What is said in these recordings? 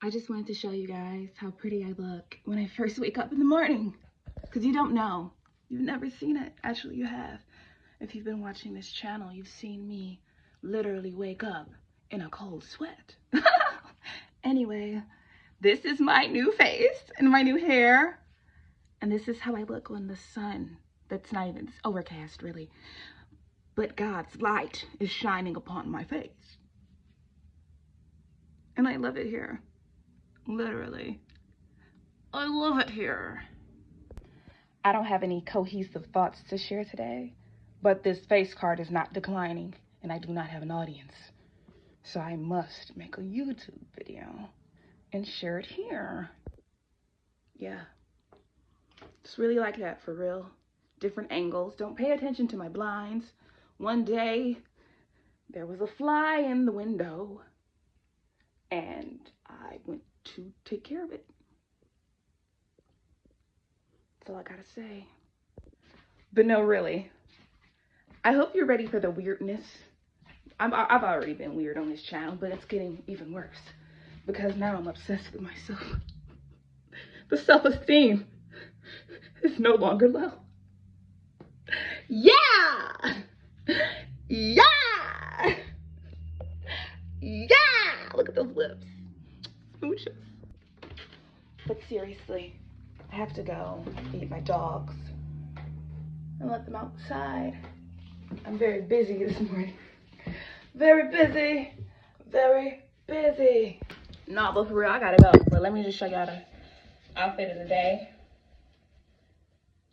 I just wanted to show you guys how pretty I look when I first wake up in the morning. Because you don't know. You've never seen it. Actually, you have. If you've been watching this channel, you've seen me literally wake up in a cold sweat. Anyway, this is my new face and my new hair. And this is how I look when the sun, that's not even, it's overcast really, but God's light is shining upon my face. And I love it here. Literally. I love it here. I don't have any cohesive thoughts to share today, but this face card is not declining and I do not have an audience. So I must make a YouTube video and share it here. Yeah. It's really like that, for real. Different angles. Don't pay attention to my blinds. One day, there was a fly in the window and I went to take care of it. That's all I gotta say. But no, really. I hope you're ready for the weirdness. I've already been weird on this channel, but it's getting even worse because now I'm obsessed with myself. The self-esteem is no longer low. Yeah! Yeah! Yeah! Look at those lips. Smooches. But seriously, I have to go feed my dogs and let them outside. I'm very busy this morning. Very busy. Very busy. No, but for real, I gotta go. But let me just show y'all the outfit of the day.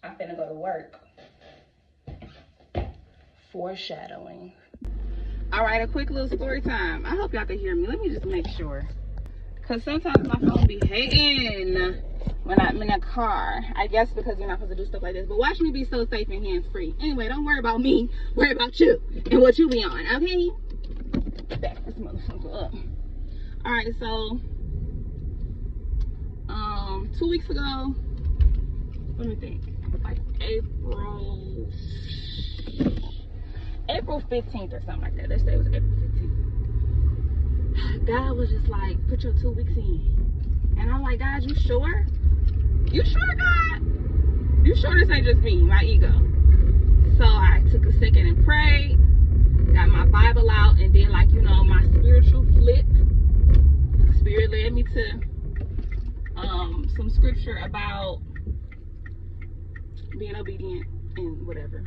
I'm finna go to work. Foreshadowing. All right, a quick little story time. I hope y'all can hear me. Let me just make sure. Because sometimes my phone be hating when I'm in a car. I guess because you're not supposed to do stuff like this. But watch me be so safe and hands-free. Anyway, don't worry about me. Worry about you and what you be on, okay? Back this motherfucker up. All right, so 2 weeks ago, let me think, like April 15th or something like that. Let's say it was April 15th. God was just like, put your 2 weeks in. And I'm like, God, you sure? You sure, God? You sure this ain't just me, my ego? So I took a second and prayed, got my Bible out, and then, like, you know, my spiritual flip. Spirit led me to some scripture about being obedient and whatever.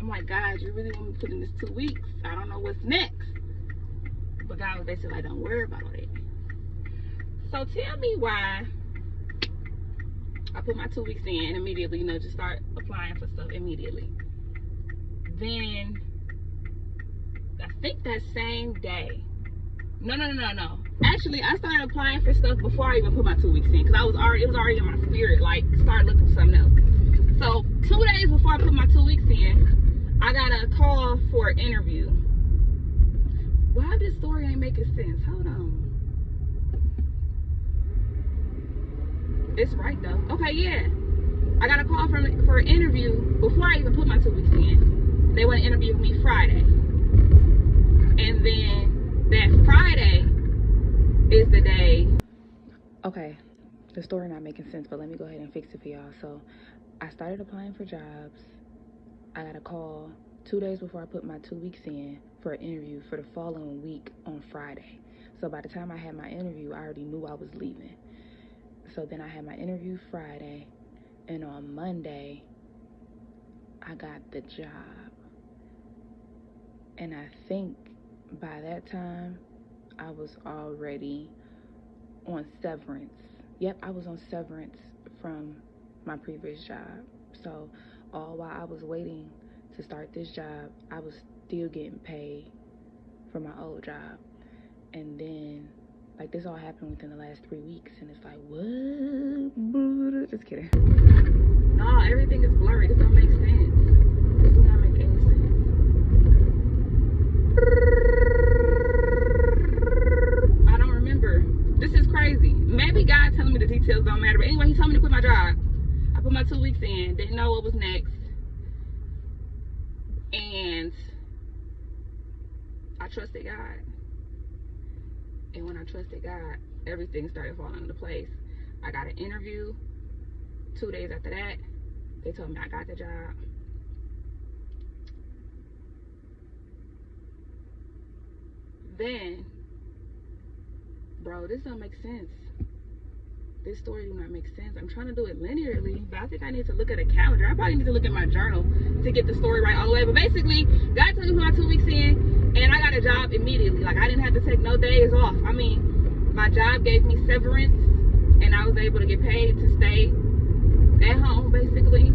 I'm like, God, you really want me to put in this 2 weeks? I don't know what's next. But God was basically like, don't worry about it. So tell me why I put my 2 weeks in immediately, you know, just start applying for stuff immediately. Then, I think that same day, no. Actually, I started applying for stuff before I even put my 2 weeks in, because it was already in my spirit, like, start looking for something else. So 2 days before I put my 2 weeks in, I got a call for an interview. Why this story ain't making sense? Hold on. It's right though. Okay, yeah. I got a call for an interview before I even put my 2 weeks in. They want to interview me Friday. And then that Friday is the day. Okay, the story not making sense, but let me go ahead and fix it for y'all. So I started applying for jobs. I got a call 2 days before I put my 2 weeks in for an interview for the following week on Friday. So by the time I had my interview, I already knew I was leaving. So then I had my interview Friday, and on Monday, I got the job. And I think by that time, I was already on severance. Yep, I was on severance from my previous job. So all while I was waiting to start this job, I was still getting paid for my old job. And then, like, this all happened within the last 3 weeks, and it's like, what? Just kidding. No, everything is blurry. This don't make sense. This does not make any sense. I don't remember. This is crazy. Maybe God telling me the details don't matter. But anyway, he told me to quit my job. I put my 2 weeks in. Didn't know what was next. And I trusted God. And when I trusted God, everything started falling into place. I got an interview. 2 days after that, they told me I got the job. Then, bro, this don't make sense. This story do not make sense. I'm trying to do it linearly, but I think I need to look at a calendar. I probably need to look at my journal to get the story right all the way. But basically, God took me for my 2 weeks in, and I got a job immediately. Like, I didn't have to take no days off. I mean, my job gave me severance, and I was able to get paid to stay at home, basically.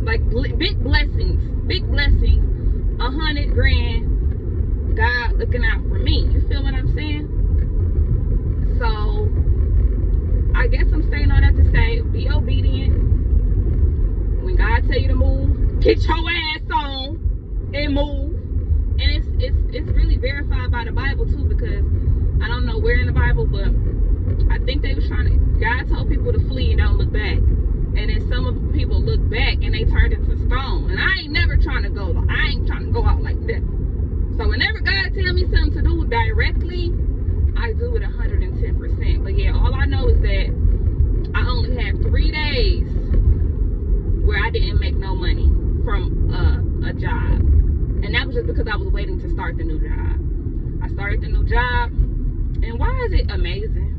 Like, big blessings. 100 grand, God looking out for me. You feel what I'm saying? So, I guess I'm saying all that to say, be obedient. When God tell you to move, get your ass on and move. And it's really verified by the Bible too, because I don't know where in the Bible, but I think they was trying to, God told people to flee and don't look back. And then some of the people looked back and they turned into stone. And I ain't never trying to go, I ain't trying to go out like that. So whenever God tell me something to do directly, I do it 110%. But yeah, all I know is that I only had 3 days where I didn't make no money from a job. And that was just because I was waiting to start the new job. I started the new job, and why is it amazing?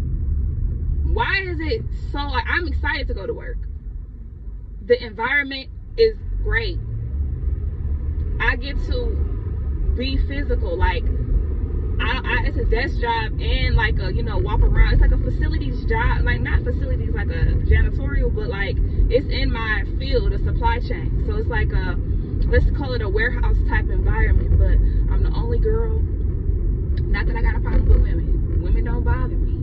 Why is it so, like, I'm excited to go to work. The environment is great. I get to be physical, like, it's a desk job and like a, walk around. It's like a facilities job, like not facilities like a janitorial, but like it's in my field, a supply chain. So it's like a, let's call it a warehouse type environment, but I'm the only girl. Not that I got a problem with women. Women don't bother me.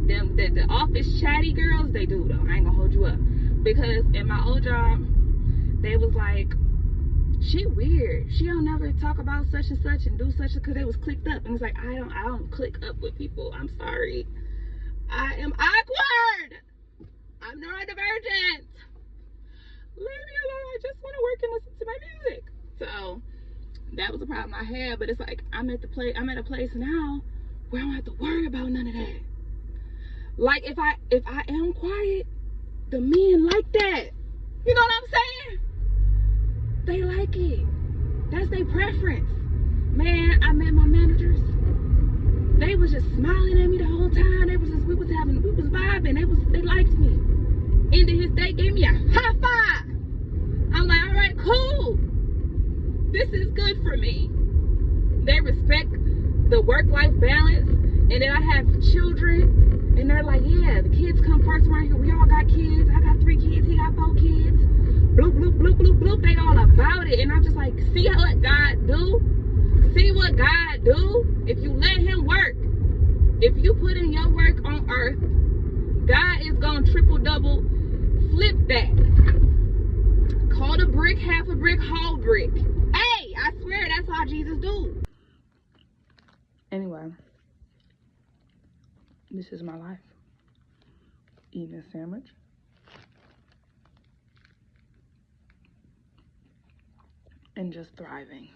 The office chatty girls, they do though. I ain't gonna hold you up. Because in my old job, they was like, she weird. She don't never talk about such and such and do such, because they was clicked up. And it's like, I don't click up with people. I'm sorry. I am awkward. I'm neurodivergent. Leave me alone. I just want to work and listen to my music. So that was a problem I had. But it's like, I'm at a place now where I don't have to worry about none of that. Like, if I am quiet, the men like that. You know what I'm saying? They like it. That's their preference. Man, I met my managers. They was just smiling at me the whole time. We was vibing. They liked me. They gave me a high five. I'm like, all right, cool. This is good for me. They respect the work-life balance. And then I have children, and they're like, yeah, the kids come first around here. We all got kids. I got 3 kids. He got 4 kids. Bloop, bloop, bloop, bloop, bloop. They all about it. And I'm just like, see what God do? See what God do? If you let him work. If you put in your work on earth, God is going to triple, double, flip that. Call the brick, half a brick, whole brick. Hey, I swear that's how Jesus do. Anyway, this is my life. Eating a sandwich. And just thriving.